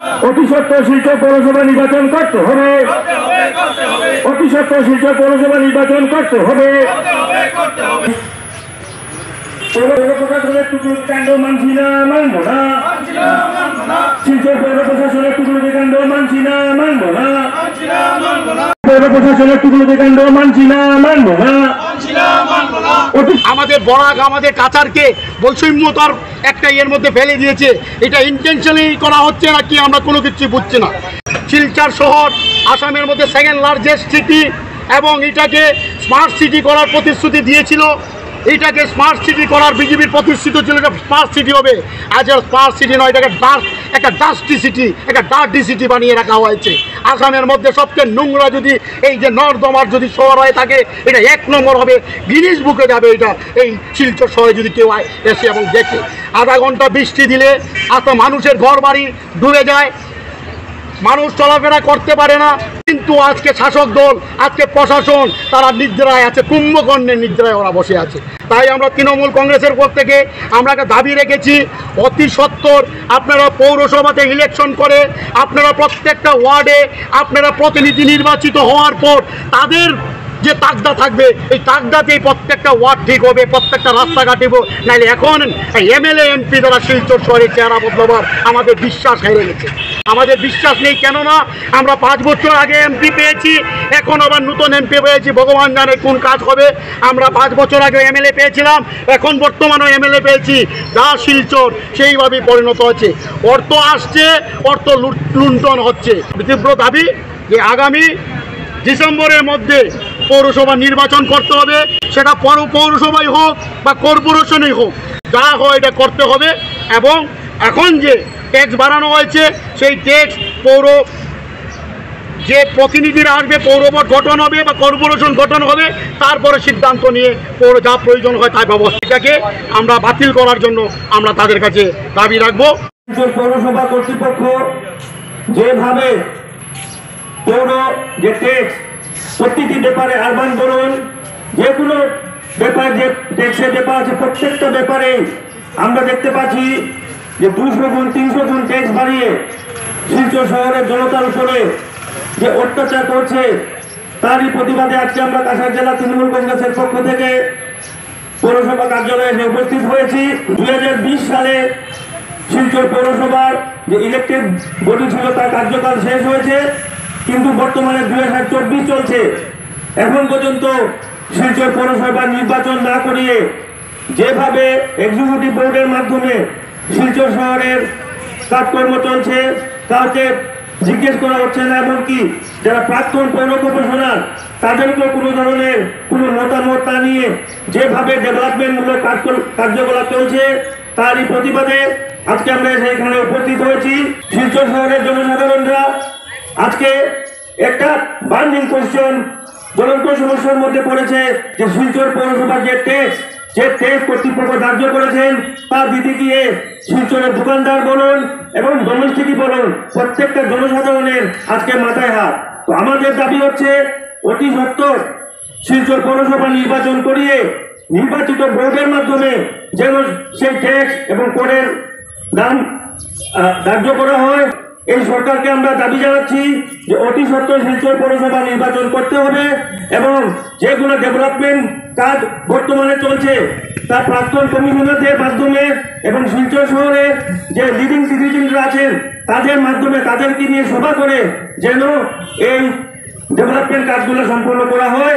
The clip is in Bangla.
অতি সত্ত্বর শিলচর পৌরসভা নির্বাচন করতে হবে, অতি সত্ত্বর শিলচর পৌরসভা নির্বাচন করতে হবে। পৌর প্রশাসনের টুকরো কাণ্ড মানছি না, মানব না। শিলচর পৌর প্রশাসনের টুকরো কাণ্ড মানছি না, মানব না। পৌর প্রশাসনের টুকরো কাণ্ড মানছি না, মানব না। আমাদের বরাক আমাদের কাছারকে বৈষম্যতার একটা এর মধ্যে ফেলে দিয়েছে। এটা ইন্টেনশনালি করা হচ্ছে না কি আমরা কোনো কিছু বুঝছি না। শিলচর শহর আসামের মধ্যে সেকেন্ড লার্জেস্ট সিটি এবং এটাকে স্মার্ট সিটি করার প্রতিশ্রুতি দিয়েছিল। এটাকে স্মার্ট সিটি করার বিজেপির প্রতিশ্রুতি ছিল যে স্মার্ট সিটি হবে। আজ আর স্মার্ট সিটি নয়, এটাকে একটা ডাস্টি সিটি, একটা ডার্টি সিটি বানিয়ে রাখা হয়েছে। আসামের মধ্যে সবচেয়ে নোংরা যদি এই যে নর্দমার যদি শহর হয়ে থাকে, এটা 1 নম্বর হবে, গিনিস বুকে যাবে। এটা এই শিলচর শহরে যদি কেউ এসে এবং দেখে, আধা ঘন্টা বৃষ্টি দিলে এত মানুষের ঘর বাড়ি ডুবে যায়, মানুষ চলাফেরা করতে পারে না। কিন্তু আজকে শাসক দল, আজকে প্রশাসন তারা নিদ্রায় আছে, কুম্ভকর্ণের নিদ্রায় ওরা বসে আছে। তাই আমরা তৃণমূল কংগ্রেসের পক্ষ থেকে আমরা একটা দাবি রেখেছি, অতি সত্বর আপনারা পৌরসভাতে ইলেকশন করে আপনারা প্রত্যেকটা ওয়ার্ডে আপনারা প্রতিনিধি নির্বাচিত হওয়ার পর তাদের যে তাগদা থাকবে, এই তাগদাতেই প্রত্যেকটা ওয়ার্ড ঠিক হবে, প্রত্যেকটা রাস্তাঘাট দিব। নাহলে এখন এমএলএ এমপি দ্বারা শিলচর শহরের চেহারা বদলাবার আমাদের বিশ্বাস হেরে গেছে। আমাদের বিশ্বাস নেই, কেননা আমরা 5 বছর আগে এমপি পেয়েছি, এখন আবার নতুন এমপি পেয়েছি। ভগবান জানে কোন কাজ হবে। আমরা 5 বছর আগে এমএলএ পেয়েছিলাম, এখন বর্তমানেও এমএলএ পেয়েছি। যা শিলচর সেইভাবেই পরিণত হচ্ছে। অর্থ আসছে, অর্থ লুণ্ঠন হচ্ছে। তীব্র দাবি যে আগামী ডিসেম্বরের মধ্যে পৌরসভা নির্বাচন করতে হবে। সেটা পৌরসভাই হোক বা কর্পোরেশনই হোক, যা হয় এটা করতে হবে। এবং এখন যে ট্যাক্স বাড়ানো হয়েছে, সেই ট্যাক্স যে প্রতিনিধিরা আসবে, পৌরবোর্ড গঠন হবে বা কর্পোরেশন গঠন হবে, তারপরে সিদ্ধান্ত নিয়ে যা প্রয়োজন হয় তাই ব্যবস্থাটাকে আমরা বাতিল করার জন্য আমরা তাদের কাছে দাবি রাখবো। পৌরসভা কর্তৃপক্ষ যেভাবে পৌর যে ট্যাক্স প্রতিটি ব্যাপারে, আরবান বলুন যে কোনো ব্যাপার, যে ট্যাক্সের ব্যাপার আছে, প্রত্যেকটা ব্যাপারে আমরা দেখতে পাচ্ছি যে 200 গুণ 300 গুণ ট্যাক্স বাড়িয়ে শিলচর শহরের জনতার উপরে যে অত্যাচার করছে, তারই প্রতিবাদে আজকে আমরা কাছাড় জেলা তৃণমূল কংগ্রেসের পক্ষ থেকে পৌরসভা কার্যালয়ে এসে উপস্থিত হয়েছি। 2020 সালে শিলচর পৌরসভার যে ইলেকটেড বডি ছিল তার কার্যকাল শেষ হয়েছে, কিন্তু বর্তমানে 2024 চলছে। এখন পর্যন্ত শিলচর পৌরসভার নির্বাচন না করিয়ে যেভাবে এক্সিকিউটিভ বোর্ডের মাধ্যমে শিলচর শহরের কাজকর্ম চলছে, কাউকে জিজ্ঞেস করা হচ্ছে না। এমনকি যারা প্রাক্তন পৌর কমিশনার, তাদেরকেও কোনো ধরনের কোনো মতামত না নিয়ে যেভাবে ডেভেলপমেন্টমূলক কার্যকলাপ চলছে, তারই প্রতিবাদে আজকে আমরা এখানে উপস্থিত হয়েছি। শিলচর শহরের জনসাধারণরা আজকে একটা বার্নিং কোয়েশ্চন, জ্বলন্ত সমস্যার মধ্যে পড়েছে যে শিলচর পৌরসভার যে ট্যাক্স কর্তৃপক্ষ ধার্য করেছেন তা দিতে গিয়ে শিলচরের দোকানদার বলুন এবং ডোমেস্টিকই বলুন, প্রত্যেকটা জনসাধারণের আজকে মাথায় হাত। তো আমাদের দাবি হচ্ছে অতি সত্বর শিলচর পৌরসভা নির্বাচন করিয়ে নির্বাচিত বোর্ডের মাধ্যমে যেন সেই ট্যাক্স এবং করের দাম ধার্য করা হয়। এই সরকারকে আমরা দাবি জানাচ্ছি যে অতি সত্বর শিলচর পৌরসভা নির্বাচন করতে হবে এবং যেগুলো ডেভেলপমেন্ট কাজ বর্তমানে চলছে তা প্রাক্তন কমিশনারদের মাধ্যমে এবং শিলচর শহরের যে লিডিং সিটিজেনরা আছেন তাদের মাধ্যমে, তাদেরকে নিয়ে সভা করে যেন এই ডেভেলপমেন্ট কাজগুলো সম্পন্ন করা হয়।